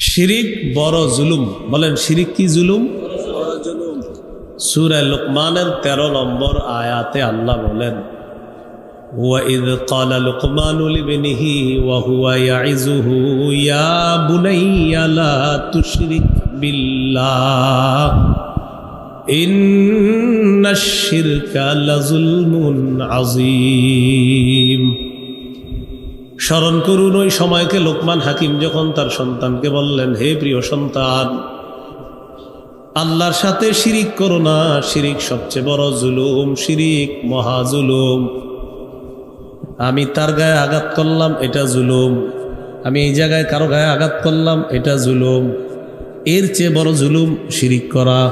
শিরিক বড় জুলুম। বলেন শিরিক কি জুলুম? সূরা লুকমানের 13 নম্বর আয়াতে আল্লাহ বলেন, وَإِذْ قَالَ لُقْمَانُ لِابْنِهِ وَهُوَ يَعِظُهُ يَا بُنَيَّ لَا تُشْرِكْ بِاللَّهِ إِنَّ الشِّرْكَ لَظُلْمٌ عَظِيمٌ। স্মরণ করুন ওই সময়কে লোকমান হাকিম যখন তার সন্তানকে বললেন, হে প্রিয় সন্তান, আল্লাহর সাথে শিরিক করো না, শিরিক সবচেয়ে বড় জুলুম, শিরিক মহা জুলুম। আমি তার গায়ে আঘাত করলাম, এটা জুলুম। আমি এই জায়গায় কারো গায়ে আঘাত করলাম, এটা জুলুম। এর চেয়ে বড় জুলুম শিরিক করা।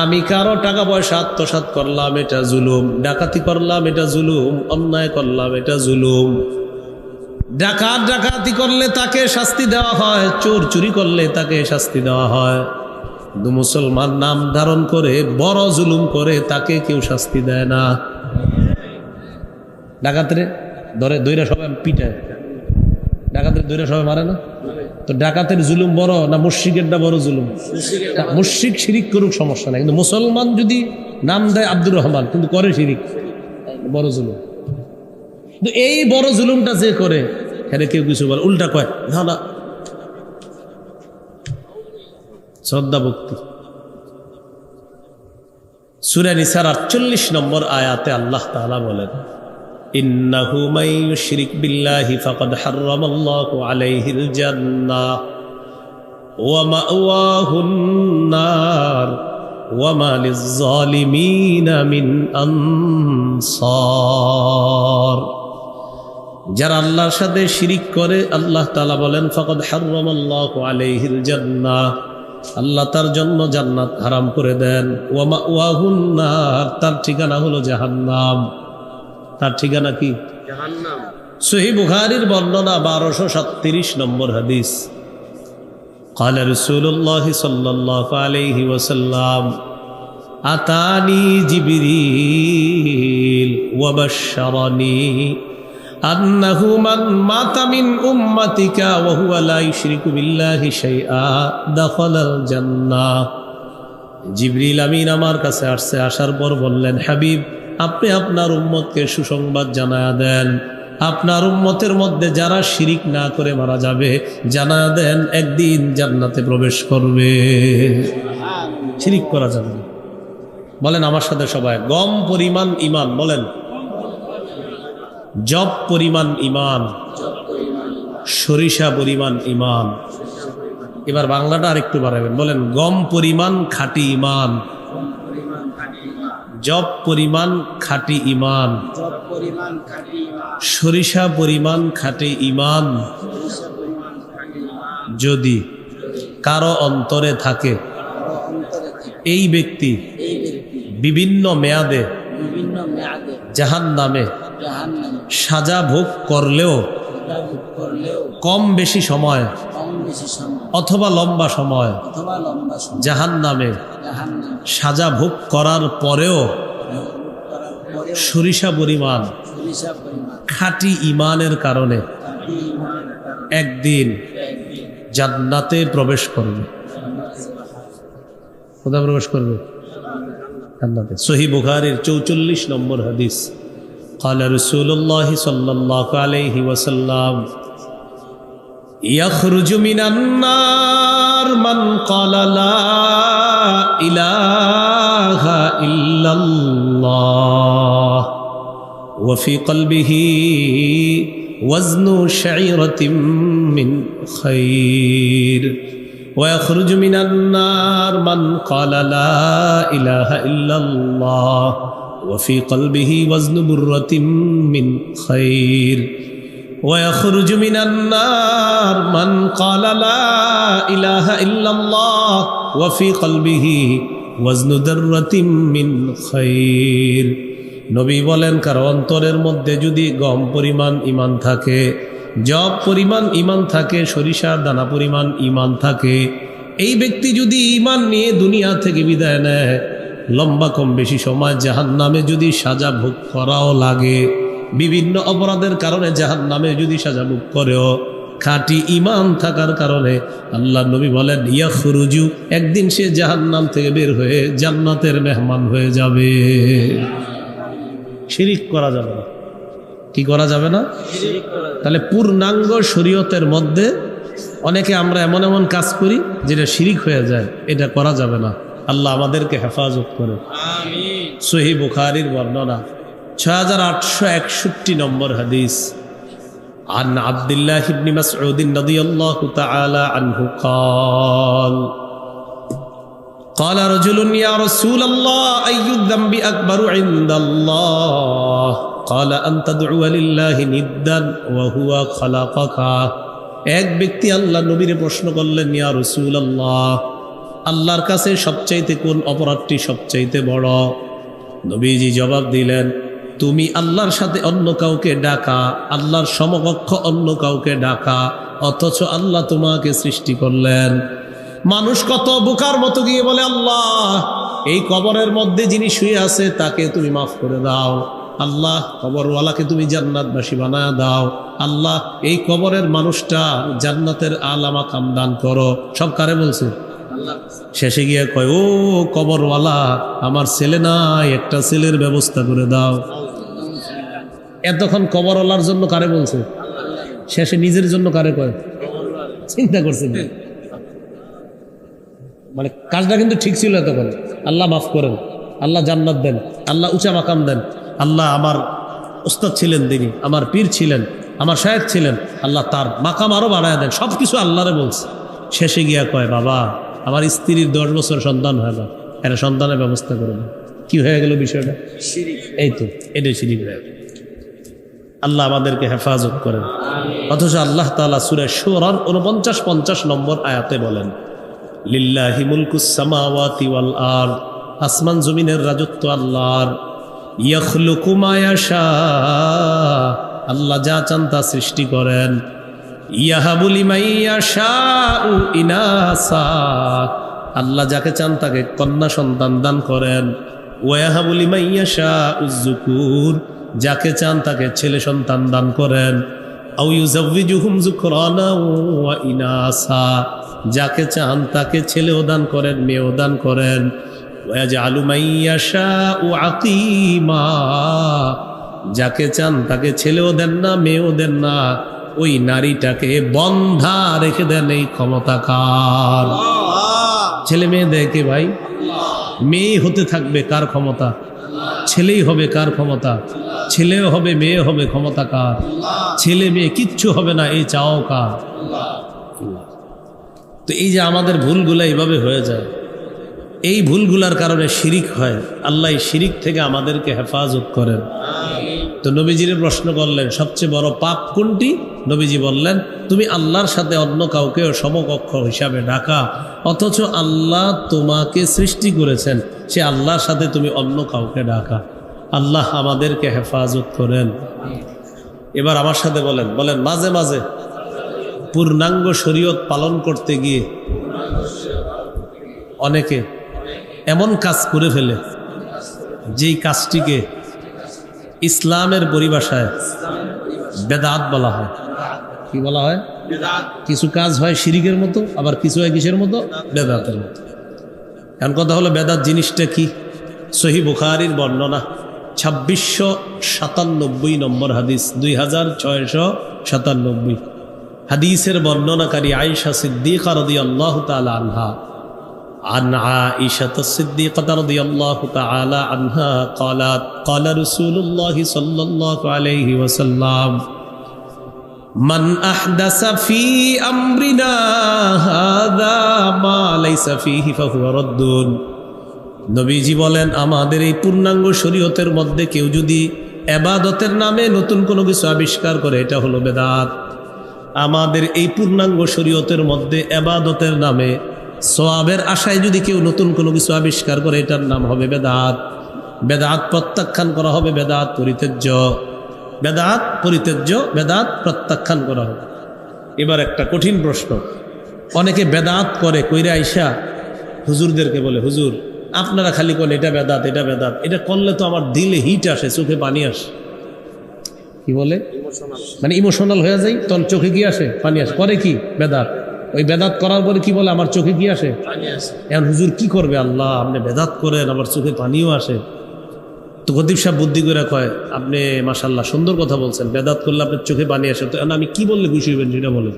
আমি কারো টাকা পয়সা আত্মসাৎ করলাম, এটা জুলুম। ডাকাতি করলাম, এটা জুলুম। অন্যায় করলাম, এটা জুলুম। ডাকাতি করলে তাকে শাস্তি দেওয়া হয়, চোর চুরি করলে তাকে শাস্তি দেওয়া হয়। কিন্তু মুসলমান নাম ধারণ করে বড় জুলুম করে তাকে কেউ শাস্তি দেয় না। ডাকাতরে ধরে দইরা সবাই পিটায়, ডাকাতের দইরা সবাই মারে না। তো ডাকাতের জুলুম বড় না মুশরিকেরটা বড় জুলুম? মুশরিক শিরিক করুক সমস্যা নাই, কিন্তু মুসলমান যদি নাম দেয় আব্দুর রহমান কিন্তু করে শিরিক, বড় জুলুম। কিন্তু এই বড় জুলুমটা যে করে হ্যাঁ কেউ কিছু বলে, উল্টা কয় না না, শ্রদ্ধা ভক্তি। সূরা নিসার 48 নম্বর আয়াতে আল্লাহ তাআলা বলেন, ইন্নাহু মান ইউশরিক বিল্লাহি ফাকাদ হারামাল্লাহু আলাইহিল জান্নাহ ওয়া মাওয়াহুন নার ওয়া মা লিয-যালিমিনা মিন আনসার। যারা আল্লাহর সাথে শিরিক করে, আল্লাহ তাআলা বলেন ফাকাদ হারামাল্লাহু আলাইহিল জান্নাহ, আল্লাহ তার জন্য জান্নাত হারাম করে দেন। ওয়া মাওয়াহুন নার, তার ঠিকানা হলো জাহান্নাম। তার ঠিকানা কি? জাহান্নাম। সহিহ বুখারীর বর্ণনা 1237 নম্বর হাদিস। قال رسول الله صلى الله عليه وسلم أتاني جبريل وبشرني أنه من مات من أمتك وهو لا يشرك بالله شيئا دخل الجنة। জিবরিল আমিন আমার কাছে আসছে, আসার পর বললেন, হাবিব আপনি আপনার উম্মতকে সুসংবাদ জানায়া দেন, আপনার উম্মতের মধ্যে যারা শিরিক না করে মারা যাবে জানায়া দেন একদিন জান্নাতে প্রবেশ করবে। শিরিক করা যাবে না। বলেন আমার সাথে সবাই, গম পরিমাণ ইমান। বলেন জব পরিমাণ ইমান, সরিষা পরিমাণ ইমান। এবার বাংলাটা আরেকটু বাড়াবেন, বলেন গম পরিমাণ খাঁটি ইমান, জব পরিমাণ খাঁটি ইমান, সরিষা পরিমাণ খাঁটি ইমান যদি কারো অন্তরে থাকে, এই ব্যক্তি বিভিন্ন মেয়াদে জাহান্নামে সাজা ভোগ করলেও কম বেশি সময় অথবা লম্বা সময় জাহান্নামে সাজা ভোগ করার পরেও সরিষা পরিমাণ খাঁটি ইমানের কারণে একদিন জান্নাতে প্রবেশ করবে। কোথায় প্রবেশ করবে? জান্নাতে। সহিহ বুখারীর 44 নম্বর হাদিস। قال رسول الله صلى الله عليه وسلم يخرج من النار من قال لا إله إلا الله وفي قلبه وزن شعيرة من خير ويخرج من النار من قال لا إله إلا الله وفي قلبه وزن برة من خير ويخرج من النار من قال لا إله إلا الله وفي قلبه وزن ذرة من خير। নবী বলেন কারো অন্তরের মধ্যে যদি গম পরিমাণ ইমান থাকে, জব পরিমাণ ইমান থাকে, সরিষার দানা পরিমাণ ইমান থাকে, এই ব্যক্তি যদি ইমান নিয়ে দুনিয়া থেকে বিদায় নেয়, লম্বা কম বেশি সময় জাহান্নামে যদি সাজা ভোগ করাও লাগে, বিভিন্ন অপরাধের কারণে জাহান্নামে যদি সাজা ভোগ করেও খাঁটি ঈমান থাকার কারণে আল্লাহ নবী বলেন ইয়াখরুজু, একদিন সে জাহান্নাম থেকে বের হয়ে জান্নাতের মেহমান হয়ে যাবে। শিরিক করা যাবে না। কি করা যাবে না? তাহলে পূর্ণাঙ্গ শরীয়তের মধ্যে অনেকে আমরা এমন এমন কাজ করি যেটা শিরিক হয়ে যায়, এটা করা যাবে না। আল্লাহ আমাদেরকে হেফাজত করে। সহিহ বুখারীর বর্ণনা 6861 নম্বর হাদিস। عن عبد الله بن مسعود رضي الله تعالى عنه قال قال رجل يا رسول الله أي الذنب أكبر عند الله قال أن تدعو لله ندا وهو خلقك। এক ব্যক্তি আল্লাহ নবীর প্রশ্ন করলেন, ইয়া রাসূলুল্লাহ, আল্লাহর কাছে সবচাইতে কোন অপরাধটি সবচাইতে বড়? নবীজি জবাব দিলেন, তুমি আল্লাহর সাথে অন্য কাউকে ডাকা, আল্লাহর সমকক্ষ অন্য কাউকে ডাকা, অথচ আল্লাহ তোমাকে সৃষ্টি করলেন। মানুষ কত বোকার মতো গিয়ে বলে, আল্লাহ এই কবরের মধ্যে যিনি শুয়ে আছে তাকে তুমি মাফ করে দাও, আল্লাহ কবরওয়ালাকে তুমি জান্নাতবাসী বানায় দাও, আল্লাহ এই কবরের মানুষটা জান্নাতের আলা মাকাম দান করো। সব কারে বলছে? শেষে গিয়ে কয়, ও কবরওয়ালা, আমার ছেলে নাই, একটা ছেলের ব্যবস্থা করে দাও। এতক্ষণ কবরওয়ালার জন্য কারে বলছে, শেষে নিজের জন্য কারে কয়? চিন্তা করছেন? মানে কাজটা কিন্তু ঠিক ছিল এতক্ষণ। আল্লাহ মাফ করেন, আল্লাহ জান্নাত দেন, আল্লাহ উঁচা মাকাম দেন, আল্লাহ আমার উস্তাদ ছিলেন, তিনি আমার পীর ছিলেন, আমার শায়েখ ছিলেন, আল্লাহ তার মাকাম আরো বাড়ায় দেন, সব কিছু আল্লাহরে বলছে। শেষে গিয়া কয়, বাবা আমার স্ত্রীর 10 বছর সন্তান হয় না, এটা সন্তানের ব্যবস্থা করে দেন। কি হয়ে গেল বিষয়টা? এই তো এটাই শিরিক হয়ে গেল। আল্লাহ আমাদেরকে হেফাজত করেন। অথচ আল্লাহ তাআলা সূরা শুরার 49-50 নম্বর আয়াতে বলেন, লিল্লাহি মুলকুস সামাওয়াতি ওয়াল আরদ, আসমান জমিনের রাজত্ব আল্লাহর। ইয়াখলুকু মা ইয়াশা, আল্লাহ যা চান তা সৃষ্টি করেন। ইয়াহাবু লিমান ইয়াশাউ ইনাসা, আল্লাহ যাকে চান তাকে কন্যা সন্তান দান করেন। ওয়াহাবু লিমান ইয়াশাউ যুকুর, যাকে চান তাকে ছেলে সন্তান দান করেন। আও ইউযাওয়িজুহুম যুকরানা ওয়া ইনাসা, যাকে চান তাকে ছেলেও দান করেন, মেয়েও দান করেন। ওয়াজআলু মান ইয়াশাউ আকীমা, যাকে চান তাকে ছেলেও দেন না, মেয়েও দেন না, ওই নারীটাকে বন্ধা রেখে দেন। এই ক্ষমতা কার? ছেলে মেয়ে দেয় কে ভাই? মেয়ে হতে থাকবে কার ক্ষমতা? ছেলেই হবে কার ক্ষমতা? ছেলেও হবে, মেয়ে হবে, ক্ষমতা কার? ছেলে মেয়ে কিচ্ছু হবে না, এই চাও কার? তো এই যে আমাদের ভুলগুলা এইভাবে হয়ে যায়, এই ভুলগুলার কারণে শিরিক হয়। আল্লাহ এই শিরিক থেকে আমাদেরকে হেফাজত করেন। তো নবীজির প্রশ্ন করলেন, সবচেয়ে বড় পাপ কোনটি? নবীজি বললেন, তুমি আল্লাহর সাথে অন্য কাউকে সমকক্ষ হিসাবে ডাকা, অথচ আল্লাহ তোমাকে সৃষ্টি করেছেন, সে আল্লাহর সাথে তুমি অন্য কাউকে ডাকা। আল্লাহ আমাদেরকে হেফাজত করেন। এবার আমার সাথে বলেন, মাঝে মাঝে পূর্ণাঙ্গ শরীয়ত পালন করতে গিয়ে অনেকে এমন কাজ করে ফেলে যেই কাজটিকে ইসলামের পরিভাষায় বেদাত বলা হয়। কি বলা হয়? কিছু কাজ হয় শিরিকের মতো, আবার কিছু হয় কিসের মতো? বেদাতের মতো। এখন কথা হলো, বেদাত জিনিসটা কি? সহিহ বুখারীর বর্ণনা 2697 নম্বর হাদিস, 2697 হাদিসের বর্ণনাকারী আয়েশা সিদ্দিকা রাদিয়াল্লাহু তাআলা আনহা। عن عائشة الصديقة رضي الله تعالى عنها قالت قال رسول الله صلى الله عليه وسلم من أحدث في أمرنا هذا ما ليس فيه فهو رد। নবীজি বলেন, আমাদের এই পূর্ণাঙ্গ শরীয়তের মধ্যে কেউ যদি ইবাদতের নামে নতুন কোনো কিছু আবিষ্কার করে, এটা হলো বেদাত। আমাদের এই পূর্ণাঙ্গ শরীয়তের মধ্যে ইবাদতের নামে সওয়াবের আশায় যদি কেউ নতুন কোনো কিছু আবিষ্কার করে, এটার নাম হবে বেদাত। বেদাত প্রত্যাখ্যান করা হবে, বেদাত পরিত্যাজ্য, বেদাত পরিত্যাজ্য, বেদাত প্রত্যাখ্যান করা হবে। এবার একটা কঠিন প্রশ্ন, অনেকে বেদাত করে কইরা আইসা হুজুরদেরকে বলে, হুজুর আপনারা খালি কোন এটা বেদাত, এটা বেদাত, এটা করলে তো আমার দিলে হিট আসে, চোখে পানি আসে। কি কি বলে, মানে ইমোশনাল হয়ে যায়, তখন চোখে কি আসে, পানি আসে। করে কি, বেদাত। ওই বেদাত করার পরে কি বলে, আমার চোখে কি আসে, এখন হুজুর কি করবে, আল্লাহ আপনি বেদাত করেন, আমার চোখে পানিও আসে। তো খতিব সাহেব বুদ্ধি করে কয়, আপনি মাশাআল্লাহ সুন্দর কথা বলছেন, বেদাত করলে আপনার চোখে পানি আসে, তো আমি কি বললে খুশি হইবেন সেটা বলেন।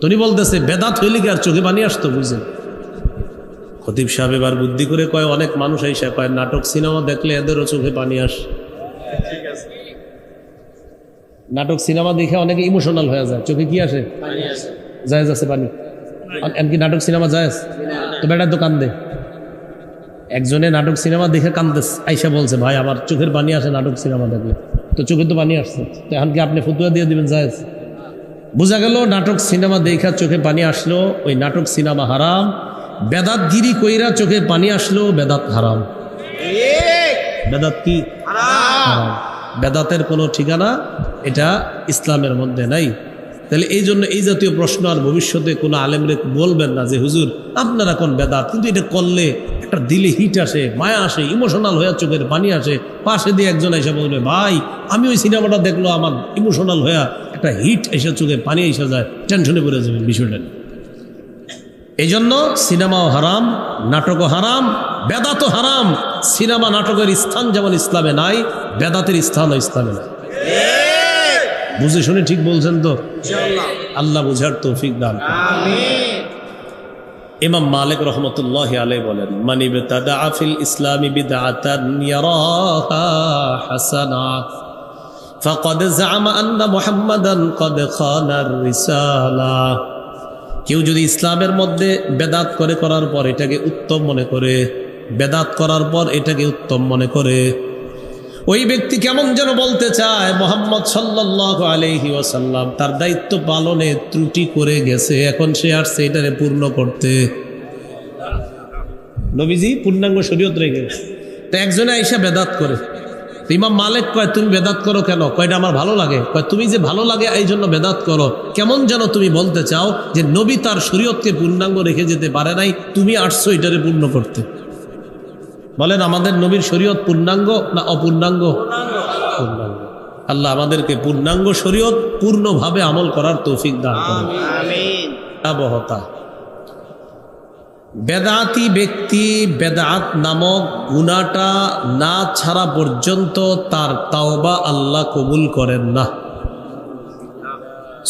তনি বলতেছে বেদাত হইলে কি আর চোখে পানি আসতো, বুঝছেন। খতিব সাহেব এবার বুদ্ধি করে কয়, অনেক মানুষ আইসা কয় নাটক সিনেমা দেখলে এদেরও চোখে পানি আসে। নাটক সিনেমা দেখে অনেকে ইমোশনাল হয়ে যায়, চোখে কি আসে, জায়েজ আছে পানি। এমনকি নাটক সিনেমা জায়েজ, তো বেটা তো কান্দে। একজনে নাটক সিনেমা দেখে কান্দেছে, আইসা বলছে ভাই আমার চোখের পানি আসে নাটক সিনেমা দেখলে, তো চোখে তো পানি আসছে, তো এখন কি আপনি ফতুয়া দিয়ে দিবেন জায়েজ? বোঝা গেল নাটক সিনেমা দেখা চোখে পানি আসলো, ওই নাটক সিনেমা হারাম। বেদাতগিরি কইরা চোখে পানি আসলো, বেদাত হারাম। বেদাত কি হারাম, বেদাতের কোনো ঠিকানা এটা ইসলামের মধ্যে নাই। তাহলে এই জন্য এই জাতীয় প্রশ্ন আর ভবিষ্যতে কোনো আলেমরে বলবেন না যে হুজুর আপনারা কোন বেদাত, কিন্তু এটা করলে একটা দিলে হিট আসে, মায়া আসে, ইমোশনাল হয়ে চোখের পানি আসে। পাশে দিয়ে একজন এসে বলবে ভাই আমি ওই সিনেমাটা দেখলো, আমার ইমোশনাল হয়ে একটা হিট এসে চোখে পানি এসে যায়, টেনশনে পড়ে যাবেন বিষয়টা। এই জন্য সিনেমাও হারাম, নাটকও হারাম, বেদাতও হারাম। সিনেমা নাটকের স্থান যেমন ইসলামে নাই, বেদাতের স্থানও ইসলামে নাই। বুঝে শুনে ঠিক বলছেন তো? আল্লাহ বুঝার তৌফিক দান আমিন। ইমাম মালিক রাহমাতুল্লাহি আলাইহি বলেন, মান ইবতাদা ফিল ইসলামি বিদআতান ইয়ারাহা হাসানা ফাকাদ জাআমা আন্না মুহাম্মাদান ক্বাদ খানার রিসালা। কেউ যদি ইসলামের মধ্যে বেদাত করার পর এটাকে উত্তম মনে করে, বেদাত করার পর এটাকে উত্তম মনে করে, ওই ব্যক্তি কেমন যেন বলতে চায় মুহাম্মদ সাল্লাল্লাহু আলাইহি ওয়াসাল্লাম তার দায়িত্ব পালনে ত্রুটি করে গেছে, এখন সে আসছে এটারে পূর্ণ করতে। নবীজি পূর্ণাঙ্গ শরীয়ত রেখে, তো একজনে আইসা বেদাত করে। ইমাম মালিক কয় তুমি বেদাত করো কেন? কয়টা আমার ভালো লাগে। কয় তুমি যে ভালো লাগে এই জন্য বেদাত করো, কেমন যেন তুমি বলতে চাও যে নবী তার শরীয়তকে পূর্ণাঙ্গ রেখে যেতে পারে নাই, তুমি আসছো এটারে পূর্ণ করতে। বলেন আমাদের নবীর শরীয়ত পূর্ণাঙ্গ না অপূর্ণাঙ্গ? পূর্ণাঙ্গ। আল্লাহ আমাদেরকে পূর্ণাঙ্গ শরীয়ত পূর্ণভাবে আমল করার তৌফিক দান করুন আমিন। আবহতা বেদাতি ব্যক্তি বেদাত নামক গুনাহটা না ছাড়া পর্যন্ত তার তাওবা আল্লাহ কবুল করেন না।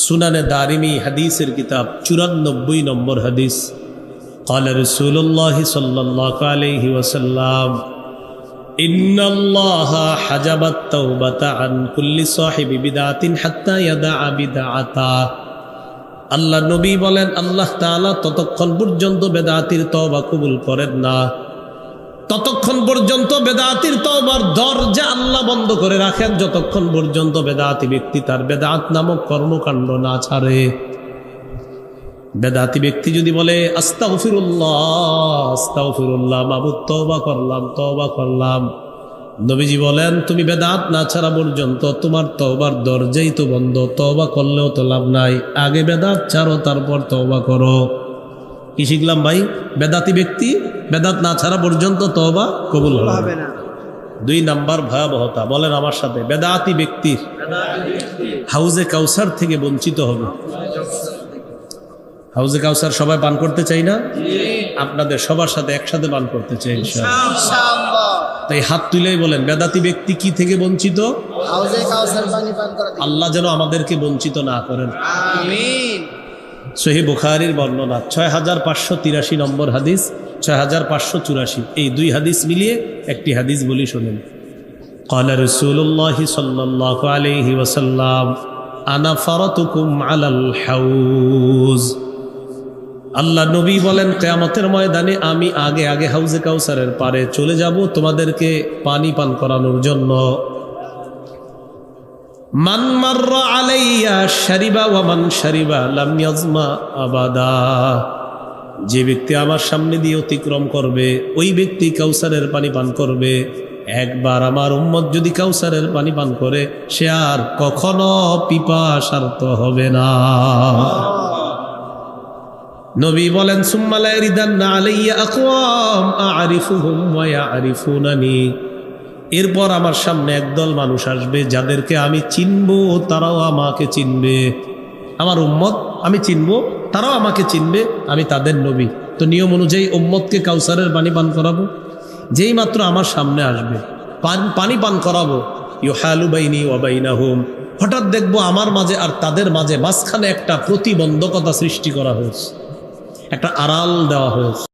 সুনানে দারিমি হাদিসের কিতাব 94 নম্বর হাদিস, قال رسول الله صلى الله عليه وسلم إن الله حجب التوبة عن كل صاحب بدعة حتى يدع بدعته। আল্লাহ নবী বলেন আল্লাহ তাআলা ততক্ষণ পর্যন্ত বেদাতির তওবা কবুল করেন না, ততক্ষণ পর্যন্ত বেদাতির তওবার দরজা আল্লাহ বন্ধ করে রাখেন, যতক্ষণ পর্যন্ত বেদাতি ব্যক্তি তার বেদাত নামক কর্মকাণ্ড না ছাড়ে। বেদাতি ব্যক্তি যদি বলে আস্তাগফিরুল্লাহ আস্তাগফিরুল্লাহ, মাবুদ তওবা করলাম, নবীজি বলেন তুমি বেদাত না ছাড়া পর্যন্ত তোমার তওবার দরজাই তো বন্ধ, তওবা করলেও তো লাভ নাই, আগে বেদাত ছাড়ো তারপর তওবা করো। কি শিখলাম ভাই? বেদাতি ব্যক্তি বেদাত না ছাড়া পর্যন্ত তওবা কবুল হবে না। 2 নাম্বার ভয়াবহতা, বলেন আমার সাথে, বেদাতি ব্যক্তির হাউজে কাউসার থেকে বঞ্চিত হবে। হাউজে কাউসার সবাই পান করতে চাই না? আপনাদের সবার সাথে একসাথে পান করতে চাই ইনশাআল্লাহ। তাই হাত তুলেই বলেন বেদাতি ব্যক্তি কি থেকে বঞ্চিত? হাউজে কাউসার পানি পান করা থেকে। আল্লাহ যেন আমাদেরকে বঞ্চিত না করেন আমিন। সহিহ বুখারীর বর্ণনা 6583 নম্বর হাদিস, 6584, এই 2 হাদিস মিলিয়ে একটি হাদিস বলি শুনেন। قال رسول الله صلى الله عليه وسلم انا فرطكم على الحوض। আল্লাহ নবী বলেন কিয়ামতের ময়দানে আমি আগে আগে হাউজে কাউসারের পারে চলে যাব তোমাদেরকে পানি পান করানোর জন্য। মান মাররা আলাইয়া শারিবা ওয়া মান শারিবা লাম ইয়াজমা আবাদা। যে ব্যক্তি আমার সামনে দিয়ে অতিক্রম করবে ওই ব্যক্তি কাউসারের পানি পান করবে। একবার আমার উম্মত যদি কাউসারের পানি পান করে সে আর কখনো পিপাসার্ত হবে না। নবী বলেন সুম্মা লা ইয়ারিদান্না আলাইয়া আকওয়াম আ'রিফুহুম ওয়া ইয়ারিফুনানি। এরপর আমার সামনে একদল মানুষ আসবে যাদেরকে আমি চিনব, তারাও আমাকে চিনবে। আমার উম্মত আমি চিনব, তারাও আমাকে চিনবে, আমি তাদের নবী। তো নিয়ম অনুযায়ী উম্মতকে কাউসারের পানি পান করাবো। যেই মাত্র আমার সামনে আসবে পানি পান করাবো, ইউহালু বাইনি ওয়া বাইনাহুম, হঠাৎ দেখবো আমার মাঝে আর তাদের মাঝে মাঝখানে একটা প্রতিবন্ধকতা সৃষ্টি করা হয়েছে, একটা আড়াল দেওয়া হয়েছে।